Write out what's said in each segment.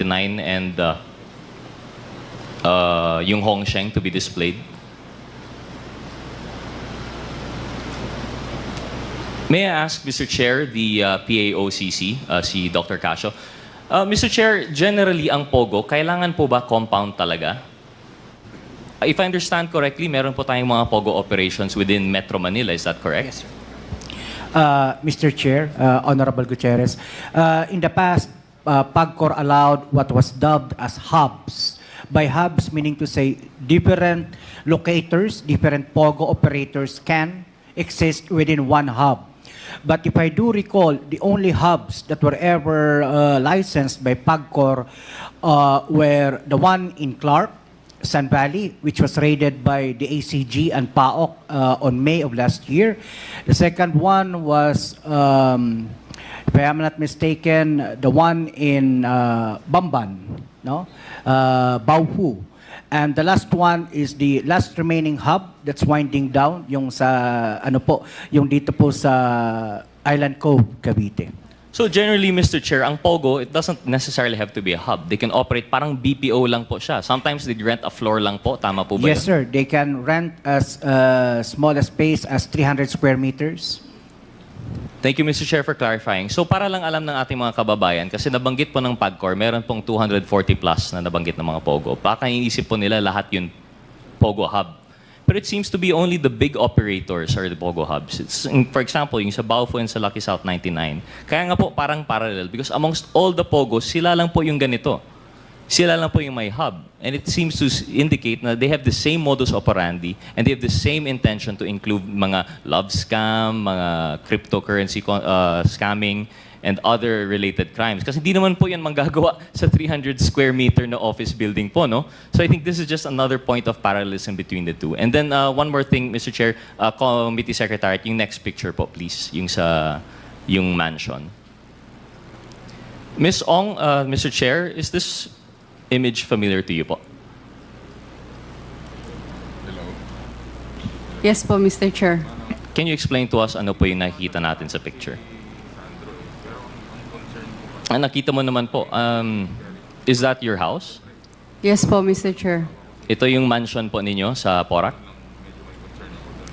99 and yung Hongsheng to be displayed. May I ask, Mr. Chair, the PAOCC, si Dr. Casio. Mr. Chair, generally ang Pogo, kailangan po ba compound talaga? If I understand correctly, meron po tayong mga Pogo operations within Metro Manila. Is that correct? Yes, sir. Mr. Chair, Honorable Gutierrez, in the past, PAGCOR allowed what was dubbed as hubs. By hubs, meaning to say different locators, different Pogo operators can exist within one hub. But if I do recall, the only hubs that were ever licensed by PAGCOR were the one in Clark, Sun Valley, which was raided by the ACG and PAOK on May of last year. The second one was, if I am not mistaken, the one in Bamban, no? Baohu. And the last one is the last remaining hub that's winding down, yung sa, ano po, yung dito po sa Island Cove, Cavite. So generally, Mr. Chair, ang Pogo, it doesn't necessarily have to be a hub. They can operate parang BPO lang po siya. Sometimes they rent a floor lang po. Tama po ba Yes, yun? sir. They can rent as small a space as 300 square meters. Thank you, Mr. Chair, for clarifying. So para lang alam ng ating mga kababayan, kasi nabanggit po ng PAGCOR, meron pong 240 plus na nabanggit ng mga Pogo. Baka iniisip po nila lahat yun Pogo hub. But it seems to be only the big operators are the Pogo hubs. It's, for example, yung sa Baofu and sa Lucky South 99. Kaya nga po parang parallel because amongst all the Pogos, sila lang po yung ganito. Sila lang po yung may hub. And it seems to indicate na they have the same modus operandi and they have the same intention to include mga love scam, mga cryptocurrency scamming, and other related crimes. Kasi hindi naman po yan manggagawa sa 300 square meter na office building po, no? So I think this is just another point of parallelism between the two. And then one more thing, Mr. Chair, Committee Secretary, yung next picture po, please, yung mansion. Ms. Ong, Mr. Chair, is this image familiar to you po? Yes po, Mr. Chair. Can you explain to us ano po yung nakikita natin sa picture? Nakita mo naman po, is that your house? Yes po, Mr. Chair. Ito yung mansion po ninyo sa Porac?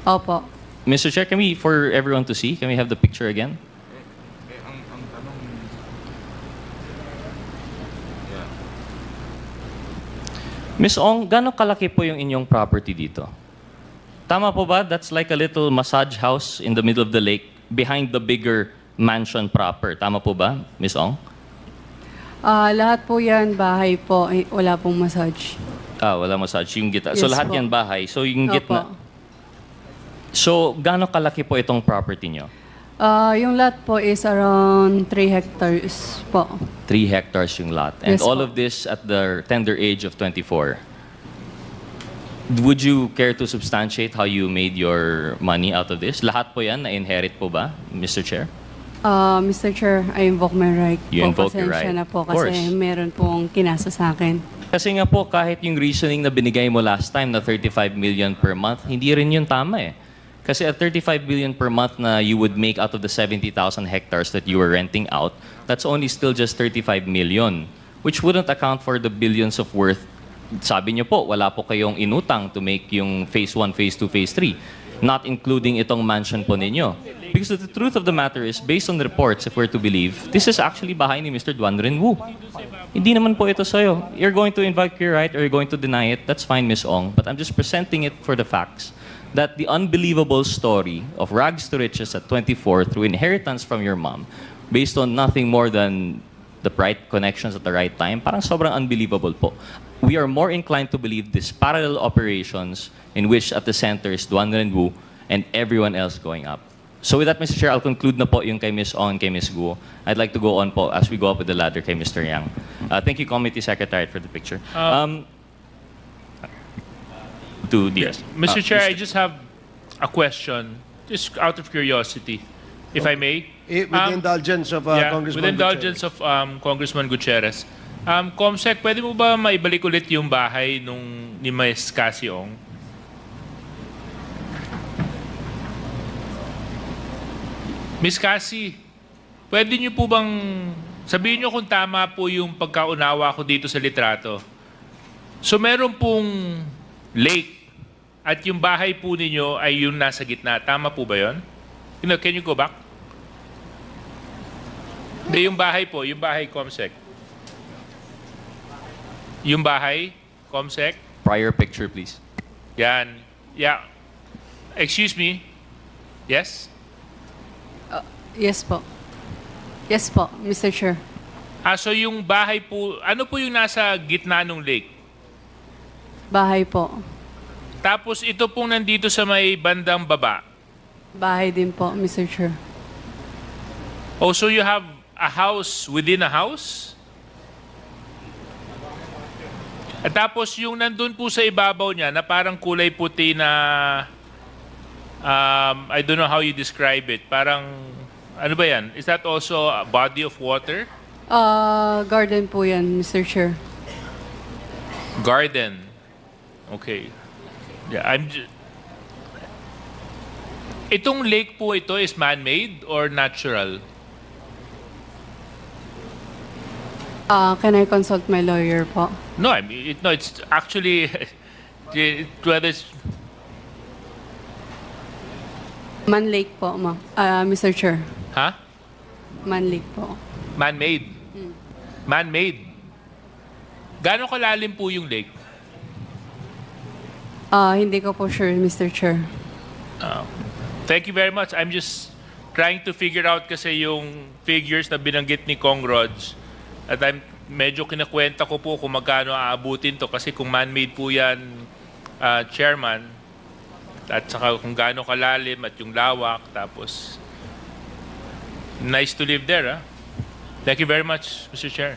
Opo. Mr. Chair, can we, for everyone to see, can we have the picture again? Ms. Ong, gano'ng kalaki po yung inyong property dito? Tama po ba? That's like a little massage house in the middle of the lake behind the bigger mansion proper. Tama po ba, Ms. Ong? Lahat po yan, bahay po. Wala pong massage. Wala massage. Yung gitna. So Yes lahat po. yan bahay. So yung Opo. gitna. So gano'ng kalaki po itong property nyo? Yung lot po is around 3 hectares po. 3 hectares yung lot. And Yes all po. of this at the tender age of 24. Would you care to substantiate how you made your money out of this? Lahat po yan na-inherit po ba, Mr. Chair? Mr. Chair, I invoke my right You po. invoke your Pasensya right. na po Of course. kasi meron pong kinasa sa akin. Kasi nga po, kahit yung reasoning na binigay mo last time na 35 million per month, hindi rin yun tama eh. Kasi at 35 billion per month na you would make out of the 70,000 hectares that you were renting out, that's only still just 35 million, which wouldn't account for the billions of worth. Sabi niyo po, wala po kayong inutang to make yung phase 1, phase 2, phase 3, not including itong mansion po ninyo. Because the truth of the matter is, based on the reports, if we're to believe, this is actually bahay ni Mr. Duan Renwu. Hindi naman po ito sa'yo. You're going to invoke your right or you're going to deny it, that's fine, Ms. Ong. But I'm just presenting it for the facts that the unbelievable story of rags to riches at 24 through inheritance from your mom, based on nothing more than the right connections at the right time, parang sobrang unbelievable po. We are more inclined to believe these parallel operations in which at the center is Duan Renwu and everyone else going up. So with that, Mr. Chair, I'll conclude na po yung kay Ms. Ong and kay Ms. Guo. I'd like to go on po as we go up with the ladder kay Mr. Yang. Thank you, Committee Secretary, for the picture. Yes. Mr. Chair, I just have a question, just out of curiosity, if I may. With the indulgence of Congressman with the indulgence of Congressman Gutierrez. Comsec, pwede mo ba maibalik ulit yung bahay ni Ms. Cassie Ong? Ms. Cassie, pwede niyo po bang Sabihin nyo kung tama po yung pagkaunawa ko dito sa litrato. So meron pong lake at yung bahay po ninyo ay yung nasa gitna. Tama po ba yun? Can you go back? Hindi, yung bahay po, yung bahay, Comsec. Yung bahay, Comsec. Prior picture, please. Yan. Yeah. Excuse me. Yes? Yes po. Yes po, Mr. Chair. So yung bahay po, ano po yung nasa gitna ng lake? Bahay po. Tapos ito pong nandito sa may bandang baba. Bahay din po, Mr. Chair. Oh, so you have a house within a house? At tapos yung nandun po sa ibabaw niya na parang kulay puti na I don't know how you describe it. Parang ano ba yan? Is that also a body of water? Garden po yan, Mr. Chair. Garden. Okay. Yeah, itong lake po ito is man-made or natural? Can I consult my lawyer po? No, I mean, it's actually whether it's Man Lake po, Mr. Chair. huh? Man Lake po. Man-made. Man-made. Gaano kalalim po yung lake? Hindi ko po sure, Mr. Chair. Thank you very much. I'm just trying to figure out kasi yung figures na binanggit ni Kong Rods. At I'm medyo kinakwenta ko po kung magkano aabutin to kasi kung man-made po yan, Chairman, at saka kung gaano kalalim at yung lawak, tapos nice to live there. Thank you very much, Mr. Chair.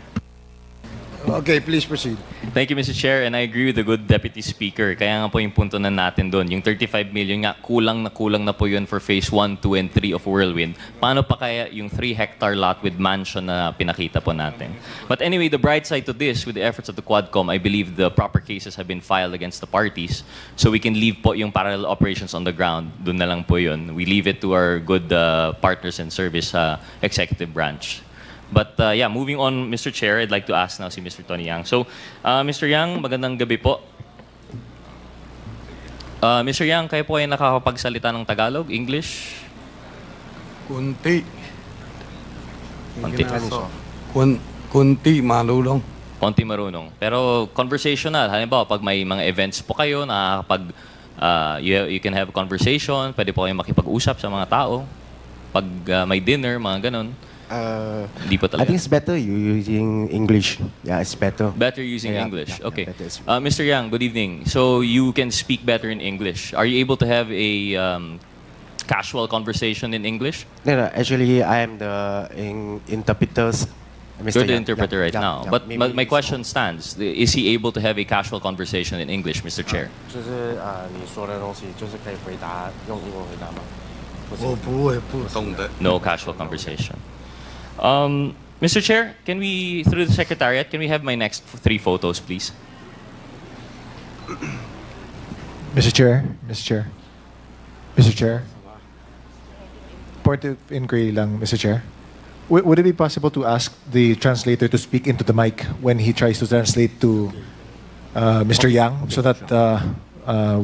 Okay, please proceed. Thank you, Mr. Chair, and I agree with the good Deputy Speaker. Kaya nga po yung punto na natin doon, yung 35 million nga, kulang na po yun for phase 1, 2, and 3 of Whirlwind. Paano pa kaya yung 3-hectare lot with mansion na pinakita po natin? But anyway, the bright side to this, with the efforts of the Quadcom, I believe the proper cases have been filed against the parties, so we can leave po yung parallel operations on the ground. Doon na lang po yun. We leave it to our good partners in service executive branch. But yeah, moving on, Mr. Chair, I'd like to ask now si Mr. Tony Yang. So, Mr. Yang, magandang gabi po. Mr. Yang, kayo po ay nakakapagsalita ng Tagalog, English? Kunti. Konti. Kunti, malulong. Konti marunong. Pero conversational. Halimbawa, pag may mga events po kayo, nakakapag, you can have conversation, pwede po kayong makipag-usap sa mga tao. Pag may dinner, mga ganon. Hindi po I talaga. think it's better you using English. Yeah, it's better. Better using Yeah, English. yeah, Okay. better is- Mr. Yang, good evening. So you can speak better in English. Are you able to have a casual conversation in English? No, actually, I am the interpreters. Mr. You're the Yang. interpreter Yeah, right yeah, now. yeah. But Maybe my it's- question stands. Is he able to have a casual conversation in English, Mr. Chair? 就是你说的东西，就是可以回答用英文回答吗？不是。我不会不懂的。 No casual conversation. Mr. Chair, can we, through the Secretariat, can we have my next 3 photos, please? Mr. Chair, Mr. Chair, Mr. Chair. Point of inquiry lang, Mr. Chair. Would it be possible to ask the translator to speak into the mic when he tries to translate to Mr. Yang so that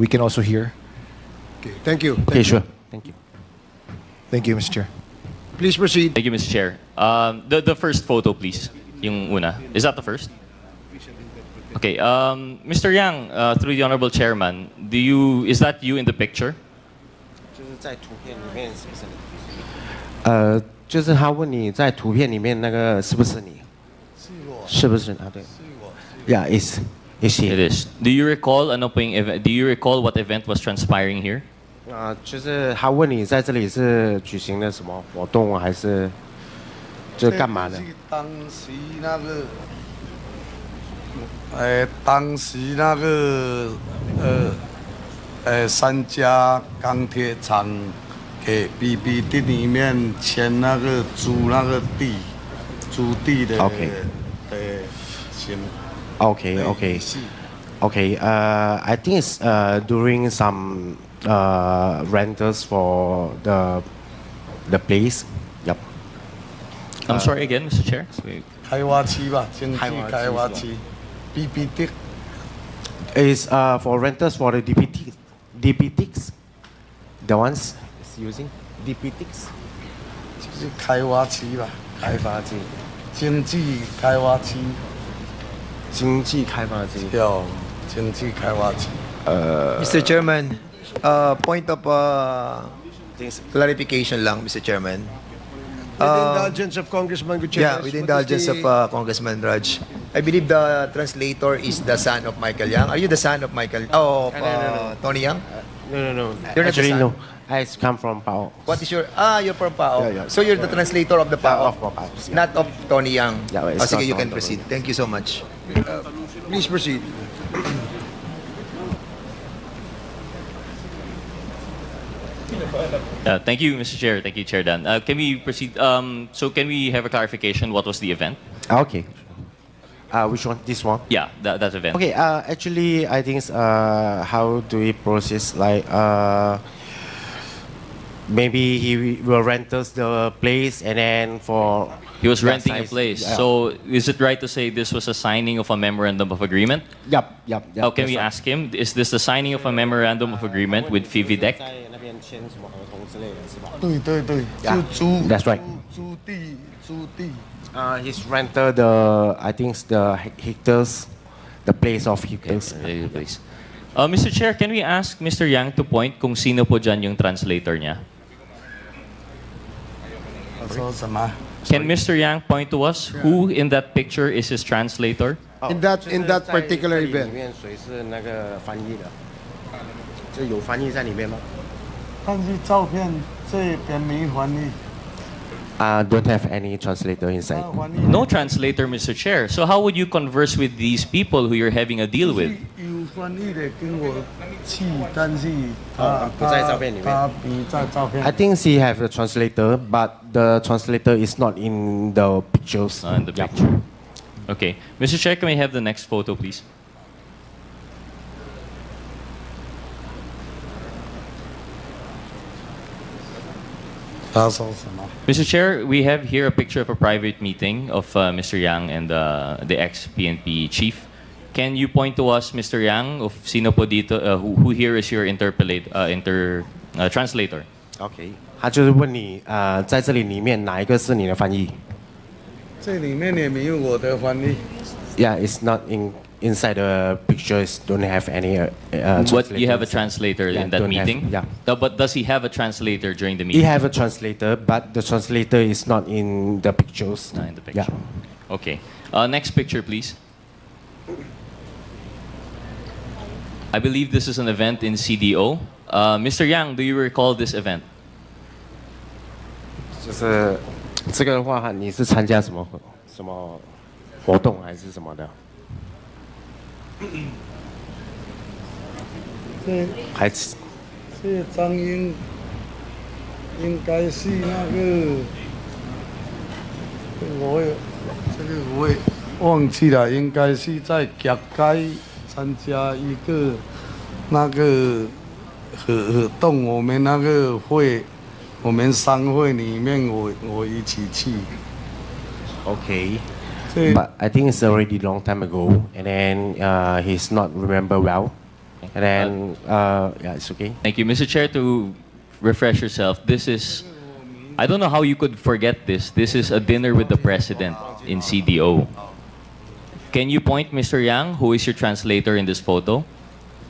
we can also hear? Okay, thank you. Okay, sure. Thank you. Thank you, Mr. Chair. Please proceed. Thank you, Mr. Chair. The first photo, please. Yung una. Is that the first? Okay. Mr. Yang, through the Honorable Chairman, is that you in the picture? 就是在图片里面是不是你？就是他问你在图片里面那个是不是你？是我。是不是啊？对。是我。Yeah, it's It he. is. Do you recall do you recall what event was transpiring here? 就是他问你在这里是举行了什么活动，还是就是干嘛的？当时那个，当时那个3家钢铁厂给 BBD 里面签那个租那个地，租地的 OK 签。 Okay, okay. Okay, I think it's during some rentals for the place. Yep. I'm sorry again, Mr. Chair. 开发区吧，经济开发区，BBT Is for renters for the DPTs, the ones is using DPTs. 就是开发区吧，开发区，经济开发区，经济开发区。有经济开发区。 Mr. Chairman, point of clarification lang, Mr. Chairman. With the indulgence of Congressman Gutierrez. Yeah, with the indulgence of Congressman Raj. I believe the translator is the son of Michael Yang. Are you the son of Michael? Oh, Tony Yang? No. You're not Actually, the son? no. I come from Pao. What is your... you're from Pao. Yeah. So you're the translator of the Pao? Of Pao, yeah. Not of Tony Yang? Yeah, it's sige, not you can Tony. proceed. Thank you so much. Please proceed. Thank you, Mr. Chair. Thank you, Chair Dan. Can we proceed? So can we have a clarification? What was the event? Okay. Which one? This one? Yeah, that event. Okay. Actually, I think how do we process like maybe he will rent us the place and then for He was that renting a size- place. Yeah. So is it right to say this was a signing of a memorandum of agreement? Yep. How can we that's right. ask him? Is this the signing of a memorandum of agreement with Vividec? 对， Yeah, 就租 that's right. 租地。 He's rented the I think the hectares, the place of hectares. Please. Mr. Chair, can we ask Mr. Yang to point kung sino po dyan yung translator niya? 我说什么？ Can Mr. Yang point to us who in that picture is his translator? In that particular event. 里面谁是那个翻译的？就有翻译在里面吗？但是照片这边没翻译， Don't have any translator inside. 翻译 No translator, Mr. Chair. So how would you converse with these people who you're having a deal with? 有翻译的跟我去，但是不在照片里面他不在照片。 I think she have a translator, but the translator is not in the pictures. In the Yep. picture. Okay. Mr. Chair, can we have the next photo, please? Mr. Chair, we have here a picture of a private meeting of Mr. Yang and the ex-PNP chief. Can you point to us, Mr. Yang, of sino po dito, who here is your translator? OK，他就是问你，在这里面哪一个是你的翻译这里面也没有我的翻译。 ？Yeah, it's not inside the pictures. Don't have any. What you have a translator. translator Yeah, in that don't have- meeting? yeah. No, but does he have a translator during the He meeting? have a translator, but the translator is not in the pictures. Not in the picture. Yeah. Okay. Next picture, please. I believe this is an event in CDO. Mr. Yang, do you recall this event? 就是这个的话，你是参加什么活动还是什么的？还是这张应该是那个，我也忘记了，应该是在甲街参加一个那个活动，我们那个会，我们商会里面我一起去。 OK。这 But I think it's already long time ago, and then he's not remember well, and then yeah, it's okay. Thank you. Mr. Chair, to refresh yourself, this is, I don't know how you could forget this. This is a dinner with the president in CDO. Can you point, Mr. Yang, who is your translator in this photo?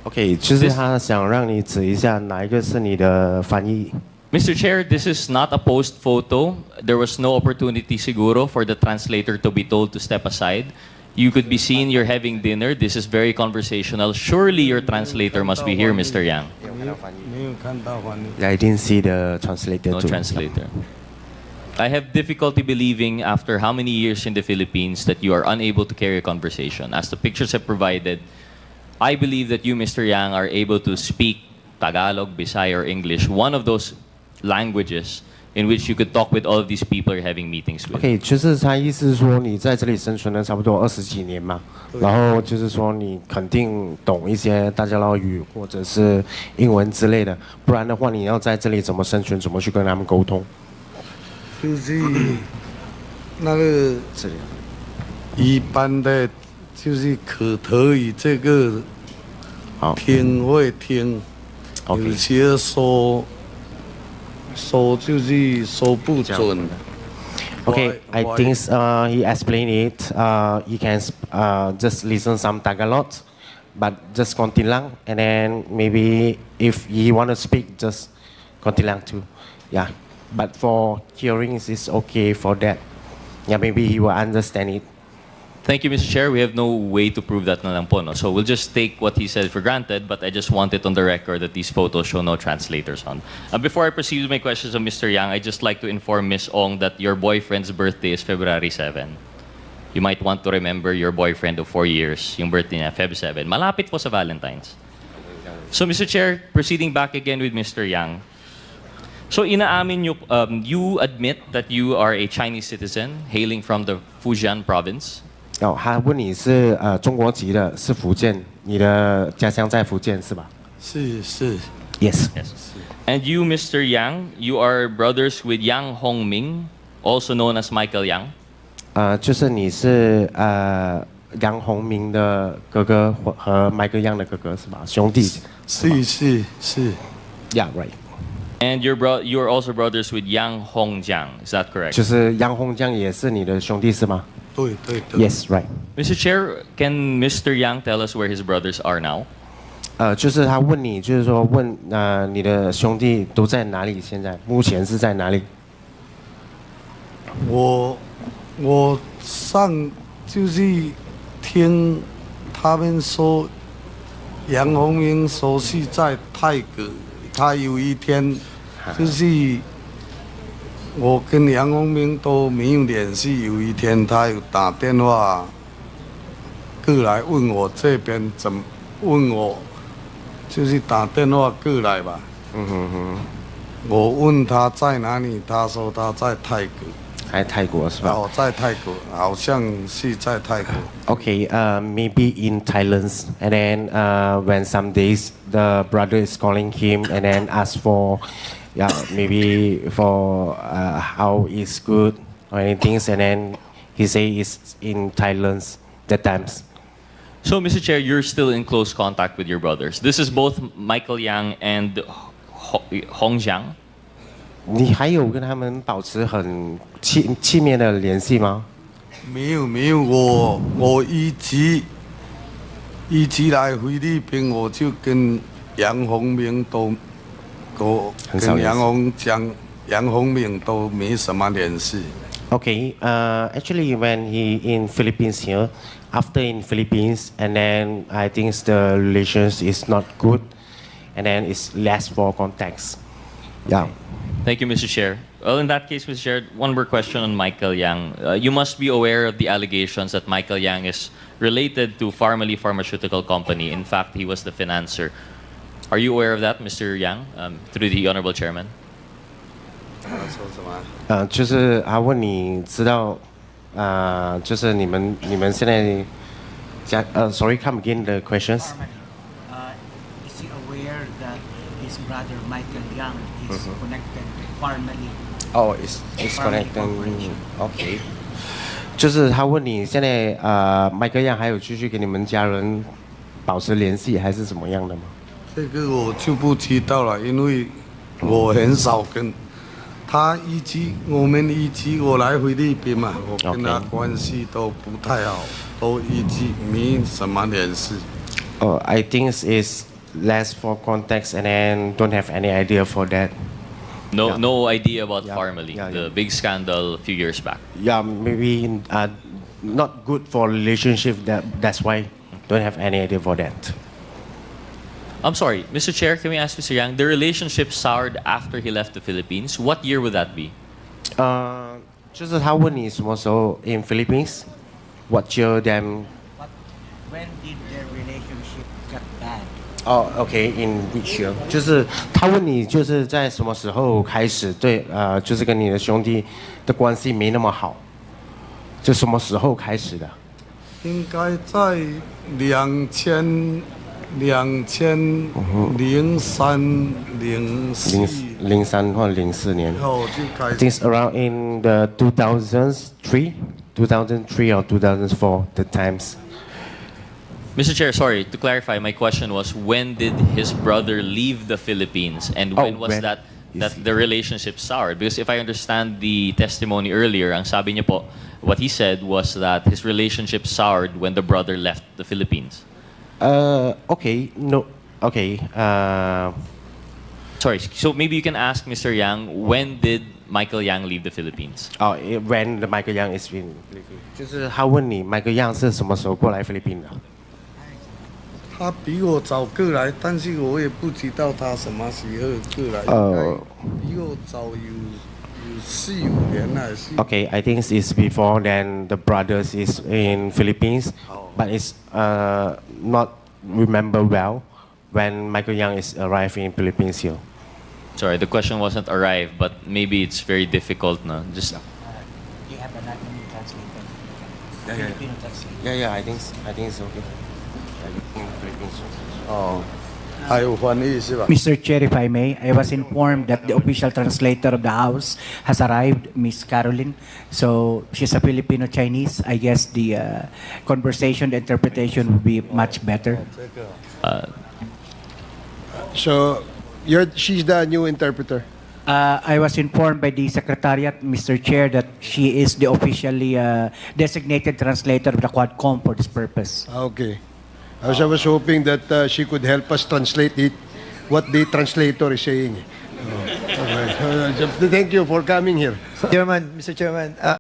OK，就是他想让你指一下哪一个是你的翻译。 Mr. Chair, this is not a post photo. There was no opportunity siguro for the translator to be told to step aside. You could be seen you're having dinner. This is very conversational. Surely your translator must be here, Mr. Yang. 没有看到翻译。 I didn't see the translator. No too. translator. I have difficulty believing after how many years in the Philippines that you are unable to carry a conversation. As the pictures have provided, I believe that you, Mr. Yang, are able to speak Tagalog, Bisaya, or English, one of those languages in which you could talk with all of these people you're having meetings with. OK，就是他意思是说你在这里生存了差不多20几年嘛，然后就是说你肯定懂一些大家捞语或者是英文之类的，不然的话你要在这里怎么生存，怎么去跟他们沟通？就是那个一般的，就是可特语这个听会听，有些说就是说不准。Okay, I think he explained it. You can just listen some Tagalog, but just Kontilang, and then maybe if you want to speak, just Kontilang too. Yeah, but for hearings, it's okay for that. Yeah, maybe he will understand it. Thank you, Mr. Chair. We have no way to prove that na lang po, no? So we'll just take what he said for granted, but I just want it on the record that these photos show no translators on. Before I proceed with my questions of Mr. Yang, I'd just like to inform Ms. Ong that your boyfriend's birthday is February 7. You might want to remember your boyfriend of 4 years, yung birthday niya, Feb 7. Malapit po sa Valentine's. So, Mr. Chair, proceeding back again with Mr. Yang. So, inaamin nyo, you admit that you are a Chinese citizen hailing from the Fujian province? 哦，他问你是中国籍的，是福建，你的家乡在福建是吧？是。Yes. And you, Mr. Yang, you are brothers with Yang Hongming, also known as Michael Yang. 就是你是杨洪明的哥哥和Michael Yang的哥哥是吧？兄弟。是。Yeah, right. And you are also brothers with Yang Hongjiang, is that correct? 就是杨洪江也是你的兄弟是吗？对。Yes, right. Mr. Chair, can Mr. Yang tell us where his brothers are now? 就是他问你，就是说问你的兄弟都在哪里？现在目前是在哪里？我上就是听他们说，杨洪明说是在泰国，他有一天就是我跟杨洪明都没有联系，有一天他有打电话过来问我这边怎么问我，就是打电话过来吧。我问他在哪里，他说他在泰国。在泰国是吧？哦，在泰国，好像是在泰国。Okay, maybe in Thailand, and then when some days the brother is calling him and then ask for, yeah, maybe for how is good or anything, and then he say it's in Thailand that times. So, Mr. Chair, you're still in close contact with your brothers. This is both Michael Yang and Hongjiang. 你还有跟他们保持很亲密的联系吗？没有，我一直来菲律宾，我就跟杨洪明都跟杨洪明都没什么联系。Okay, actually when he in Philippines here, after in Philippines, and then I think the relations is not good, and then it's less for contacts. Yeah. Thank you, Mr. Chair. Well, in that case, Mr. Chair, one more question on Michael Yang. You must be aware of the allegations that Michael Yang is related to Pharmaly Pharmaceutical Company. In fact, he was the financer. Are you aware of that, Mr. Yang, through the Honorable Chairman? 就是他问你知道，就是你们现在sorry, come again the questions. Is he aware that his brother Michael Yang is connected to Pharmaly? Oh, it's connected. Okay. 就是他问你现在Michael Yang还有继续跟你们家人保持联系，还是怎么样的吗？这个我就不知道了，因为我很少跟他我们我来菲律宾嘛，我跟他关系都不太好，都没什么联系。Oh, I think it's less for contacts and then don't have any idea for that. No idea about Pharmaly, the big scandal a few years back. Yeah, maybe not good for relationship. That's why don't have any idea for that. I'm sorry, Mr. Chair, can we ask Mr. Yang, the relationship soured after he left the Philippines. What year would that be? 就是他问你什么时候 in Philippines? What year them? When did their relationship get bad? Oh, okay. In which year? 就是他问你就是在什么时候开始对就是跟你的兄弟的关系没那么好，就什么时候开始的？应该在2003、04 03或04年。后就开 I 始 think it's around in the 2003 or 2004 the times. Mr. Chair, sorry, to clarify, my question was when did his brother leave the Philippines and when was when? that the relationship soured? Because if I understand the testimony earlier, ang sabi niya po, what he said was that his relationship soured when the brother left the Philippines. Okay, no, okay. Sorry, so maybe you can ask Mr. Yang, when did Michael Yang leave the Philippines? When the Michael Yang is in Philippines，就是他问你 Michael Yang 是什么时候过来菲律宾的？他比我早过来，但是我也不知道他什么时候过来。比我早有4-5年还是。Okay, I think it's before then the brothers is in Philippines, but it's not remember well when Michael Yang is arrived in Philippines here. Sorry, the question wasn't arrived, but maybe it's very difficult na. Just You have a Latin translator. Filipino translator. Yeah, I think it's okay. Philippines. 哦，还有翻译是吧？ Mr. Chair, if I may, I was informed that the official translator of the House has arrived, Miss Caroline. So she's a Filipino-Chinese. I guess the conversation, the interpretation will be much better. So, she's the new interpreter. I was informed by the Secretariat, Mr. Chair, that she is the officially designated translator of the Quadcom for this purpose. Okay. I was hoping that she could help us translate what the translator is saying. Okay. Thank you for coming here. Chairman, Mr. Chairman,